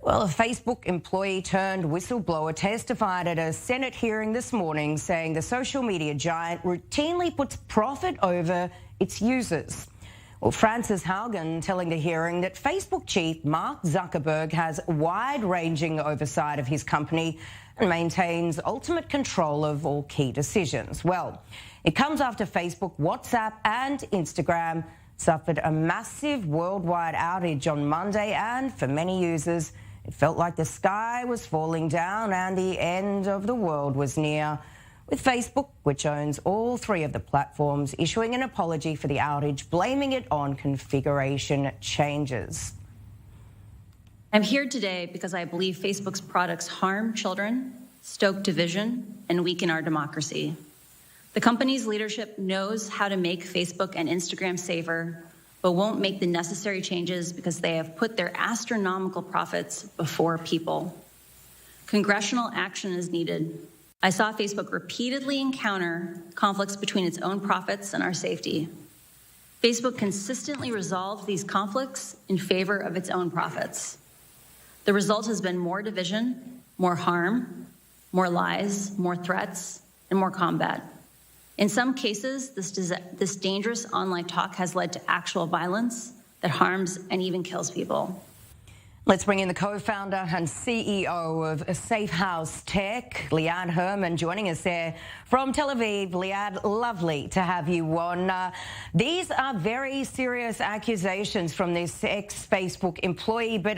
Well, a Facebook employee turned whistleblower testified at a Senate hearing this morning, saying the social media giant routinely puts profit over its users. Well, Francis Haugen telling the hearing that Facebook chief Mark Zuckerberg has wide-ranging oversight of his company and maintains ultimate control of all key decisions. Well, it comes after Facebook, WhatsApp and Instagram suffered a massive worldwide outage on Monday, and for many users, it felt like the sky was falling down and the end of the world was near, with Facebook, which owns all three of the platforms, issuing an apology for the outage, blaming it on configuration changes. I'm here today because I believe Facebook's products harm children, stoke division, and weaken our democracy. The company's leadership knows how to make Facebook and Instagram safer, but won't make the necessary changes because they have put their astronomical profits before people. Congressional action is needed. I saw Facebook repeatedly encounter conflicts between its own profits and our safety. Facebook consistently resolved these conflicts in favor of its own profits. The result has been more division, more harm, more lies, more threats, and more combat. In some cases, this dangerous online talk has led to actual violence that harms and even kills people. Let's bring in the co-founder and CEO of Safe House Tech, Liad Herman, joining us there from Tel Aviv. Liad, lovely to have you on. These are very serious accusations from this ex-Facebook employee, but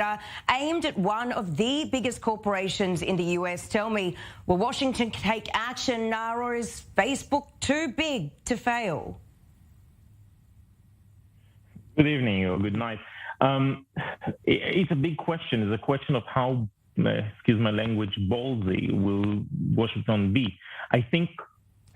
aimed at one of the biggest corporations in the US. Tell me, will Washington take action now, or is Facebook too big to fail? Good evening or good night. It's a big question. It's a question of how, excuse my language, ballsy will Washington be. I think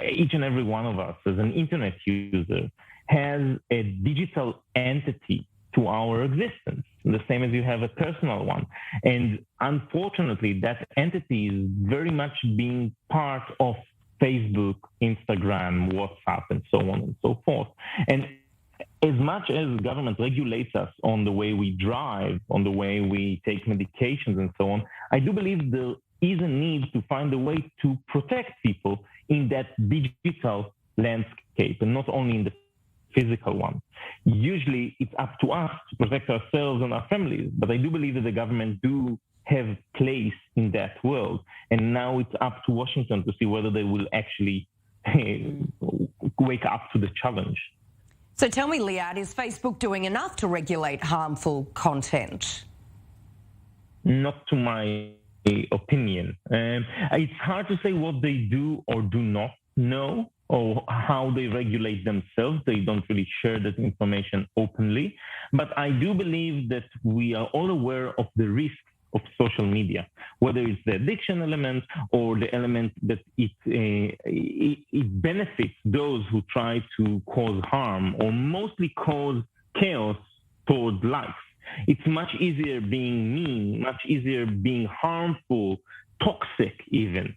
each and every one of us as an internet user has a digital entity to our existence, the same as you have a personal one. And unfortunately, that entity is very much being part of Facebook, Instagram, WhatsApp, and so on and so forth. And as much as government regulates us on the way we drive, on the way we take medications and so on, I do believe there is a need to find a way to protect people in that digital landscape and not only in the physical one. Usually it's up to us to protect ourselves and our families, but I do believe that the government do have place in that world. And now it's up to Washington to see whether they will actually wake up to the challenge. So tell me, Liad, is Facebook doing enough to regulate harmful content? Not to my opinion. It's hard to say what they do or do not know or how they regulate themselves. They don't really share that information openly. But I do believe that we are all aware of the risks of social media, whether it's the addiction element or the element that it benefits those who try to cause harm or mostly cause chaos towards life. It's much easier being mean, much easier being harmful, toxic even,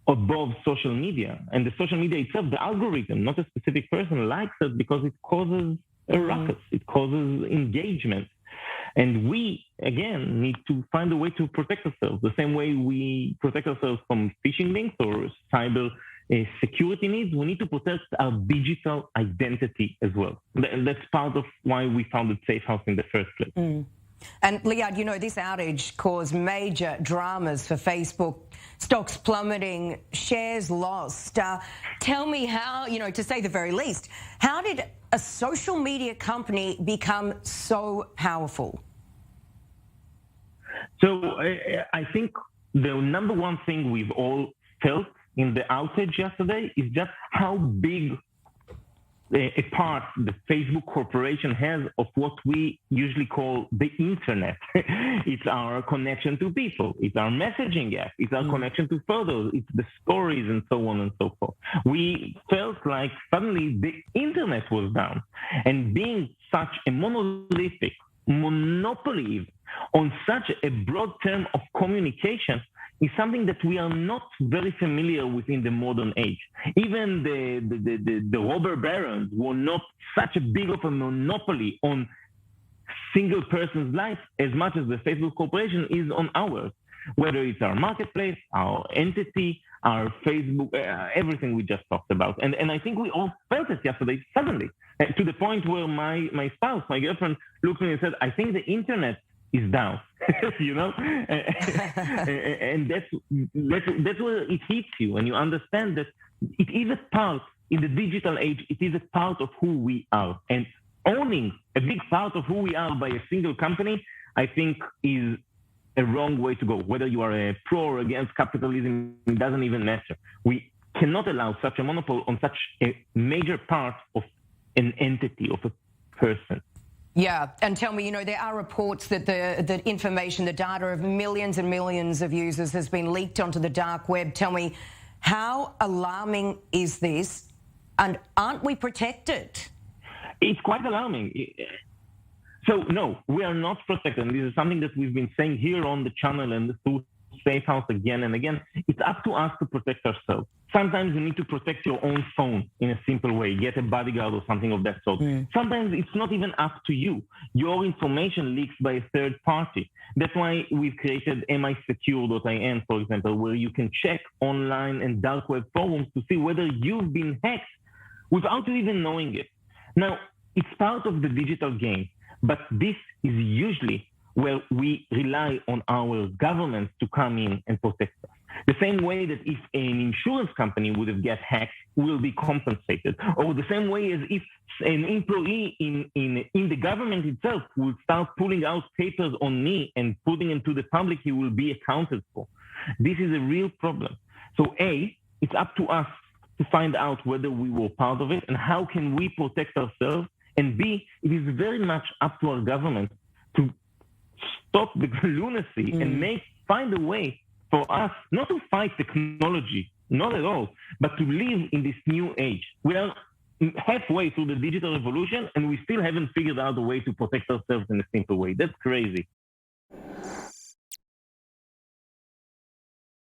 above social media. And the social media itself, the algorithm, not a specific person, likes it because it causes a ruckus, it causes engagement. And we, again, need to find a way to protect ourselves, the same way we protect ourselves from phishing links or cyber security needs. We need to protect our digital identity as well. That's part of why we founded Safe House in the first place. And Liad, you know, this outage caused major dramas for Facebook, stocks plummeting, shares lost. Tell me how, you know, to say the very least, how did a social media company become so powerful? So I think the number one thing we've all felt in the outage yesterday is just how big a part the Facebook corporation has of what we usually call the internet. It's our connection to people. It's our messaging app. It's our connection to photos. It's the stories and so on and so forth. We felt like suddenly the internet was down. And being such a monolithic monopoly on such a broad term of communication is something that we are not very familiar with in the modern age. Even the robber barons were not such a big of a monopoly on single person's life as much as the Facebook corporation is on ours, whether it's our marketplace, our entity, our Facebook, everything we just talked about. And I think we all felt it yesterday, suddenly, to the point where my spouse, my girlfriend, looked at me and said, I think the internet is down, you know? And that's where it hits you, and you understand that it is a part, in the digital age, it is a part of who we are. And owning a big part of who we are by a single company, I think is a wrong way to go. Whether you are a pro or against capitalism, it doesn't even matter. We cannot allow such a monopoly on such a major part of an entity, of a person. Yeah, and tell me, there are reports that the information, the data of millions and millions of users has been leaked onto the dark web. Tell me, how alarming is this, and aren't we protected? It's quite alarming. So, no, we are not protected. And this is something that we've been saying here on the channel and through Safe House again and again. It's up to us to protect ourselves. Sometimes you need to protect your own phone in a simple way, get a bodyguard or something of that sort. Sometimes it's not even up to you. Your information leaks by a third party. That's why we've created misecure.in, for example, where you can check online and dark web forums to see whether you've been hacked without you even knowing it. Now, it's part of the digital game, but this is usually where we rely on our governments to come in and protect us. The same way that if an insurance company would have get hacked, will be compensated. Or the same way as if an employee in the government itself will start pulling out papers on me and putting them to the public, he will be accounted for. This is a real problem. So A, it's up to us to find out whether we were part of it and how can we protect ourselves. And B, it is very much up to our government to stop the lunacy and find a way for us not to fight technology, not at all, but to live in this new age. We are halfway through the digital revolution and we still haven't figured out a way to protect ourselves in a simple way. That's crazy.